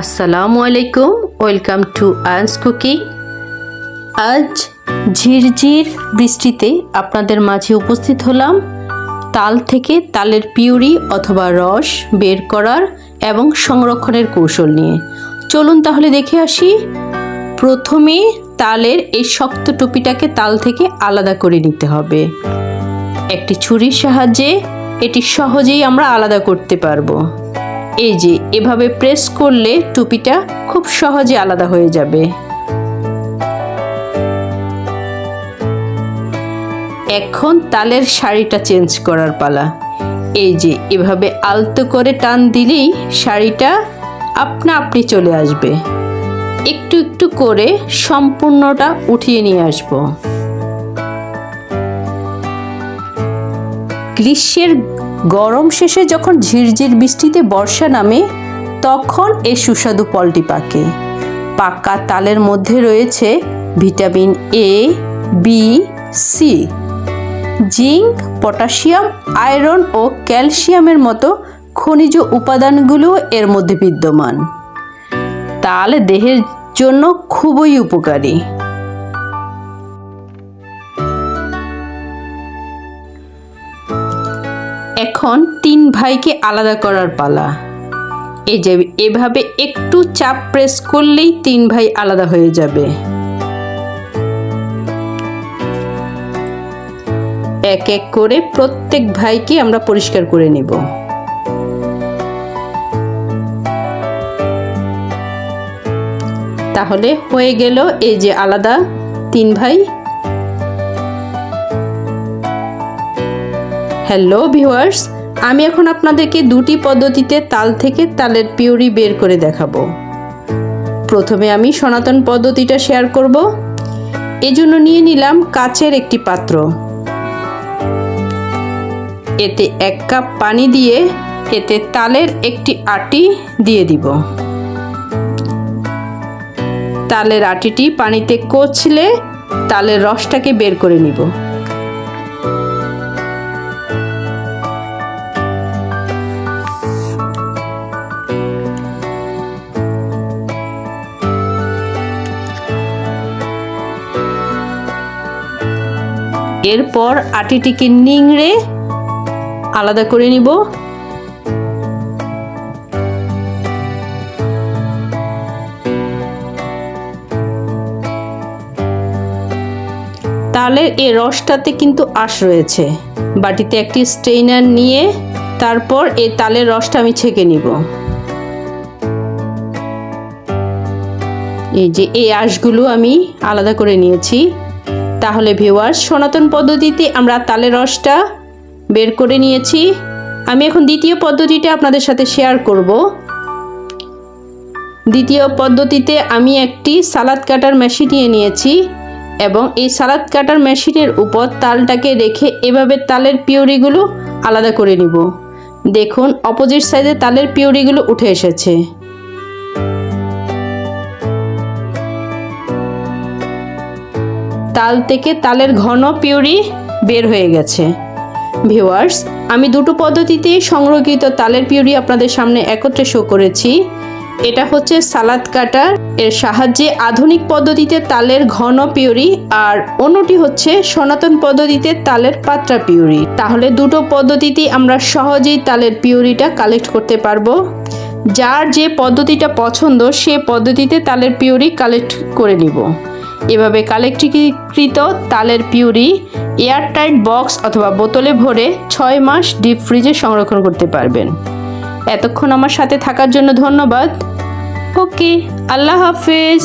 আসসালামু আলাইকুম, welcome to Ayans cooking. আজ ঝিরঝির বৃষ্টিতে আপনাদের মাঝে উপস্থিত হলাম তাল থেকে তালের পিউরি অথবা রস বের করার এবং সংরক্ষণের কৌশল নিয়ে। চলুন তাহলে দেখে আসি। প্রথমে তালের এই শক্ত টুপিটাকে তাল থেকে আলাদা করে নিতে হবে। একটি ছুরির সাহায্যে এটি সহজেই আমরা আলাদা করতে পারবো। এই যে এভাবে প্রেস করলে টুপিটা খুব সহজে আলাদা হয়ে যাবে। এখন তালের শাড়িটা চেঞ্জ করার পালা। এই যে এভাবে আলতো করে টান দিলেই শাড়িটা আপনা আপনি চলে আসবে। একটু একটু করে সম্পূর্ণটা উঠিয়ে নিয়ে আসব। গ্রীষ্মের গরম শেষে যখন ঝিরঝির বৃষ্টিতে বর্ষা নামে তখন এই সুস্বাদু ফলটি পাকে। পাকা তালের মধ্যে রয়েছে vitamin A, B, C, zinc, potassium, iron ও ক্যালসিয়ামের মতো খনিজ উপাদানগুলো এর মধ্যে বিদ্যমান। তাল দেহের জন্য খুবই উপকারী। এখন তিন ভাইকে আলাদা করার পালা। এই যে এভাবে একটু চাপ প্রেস করলেই তিন ভাই আলাদা হয়ে যাবে। এক এক করে প্রত্যেক ভাইকে আমরা পরিষ্কার করে নেব। তাহলে হয়ে গেল এই যে আলাদা তিন ভাই। হ্যালো ভিউয়ার্স, আমি এখন আপনাদেরকে দুটি পদ্ধতিতে তাল থেকে তালের পিউরি বের করে দেখাবো। প্রথমে আমি সনাতন পদ্ধতিটা শেয়ার করব। এজন্য নিয়ে নিলাম কাচের একটি পাত্র। এতে 1 কাপ পানি দিয়ে এতে তালের একটি আটি দিয়ে দিব। তালের আটিটি পানিতে কচলে তালের রসটাকে বের করে নিব। এরপর আটিটিকে নিংড়ে আলাদা করে নিব। তালের এই রসটাতে কিন্তু আঁশ রয়েছে। বাটিতে একটি স্ট্রেইনার নিয়ে তারপর এই তালের রসটা আমি ছেঁকে নিব। এই যে এই আঁশগুলো আমি আলাদা করে নিয়েছি। তাহলে ভিউয়ার্স, সনাতন পদ্ধতিতে আমরা তালের রসটা বের করে নিয়েছি। আমি এখন দ্বিতীয় পদ্ধতিটা আপনাদের সাথে শেয়ার করব। দ্বিতীয় পদ্ধতিতে আমি একটি সালাদ কাটার মেশিন নিয়ে নিয়েছি এবং এই সালাদ কাটার মেশিনের উপর তালটাকে রেখে এভাবে তালের পিউরিগুলো আলাদা করে নিব। দেখুন অপোজিট সাইডে তালের পিউরিগুলো উঠে এসেছে। তাল থেকে তালের ঘন পিউরি বের হয়ে গেছে। ভিউয়ার্স, আমি দুটো পদ্ধতিতে সংরক্ষিত তালের পিউরি আপনাদের সামনে একত্রে শো করেছি। এটা হচ্ছে সালাদ কাটার এর সাহায্যে আধুনিক পদ্ধতিতে তালের ঘন পিউরি, আর অন্যটি হচ্ছে সনাতন পদ্ধতিতে তালের পাতলা পিউরি। তাহলে দুটো পদ্ধতিতেই আমরা সহজেই তালের পিউরিটা কালেক্ট করতে পারবো। যার যে পদ্ধতিটা পছন্দ সে পদ্ধতিতে তালের পিউরি কালেক্ট করে নিব। এভাবে কালেক্টকৃত তালের পিউরি এয়ারটাইট বক্স অথবা বোতলে ভরে 6 মাস ডিপ ফ্রিজে সংরক্ষণ করতে পারবেন। এতক্ষণ আমার সাথে থাকার জন্য ধন্যবাদ। ওকে, আল্লাহ হাফেজ।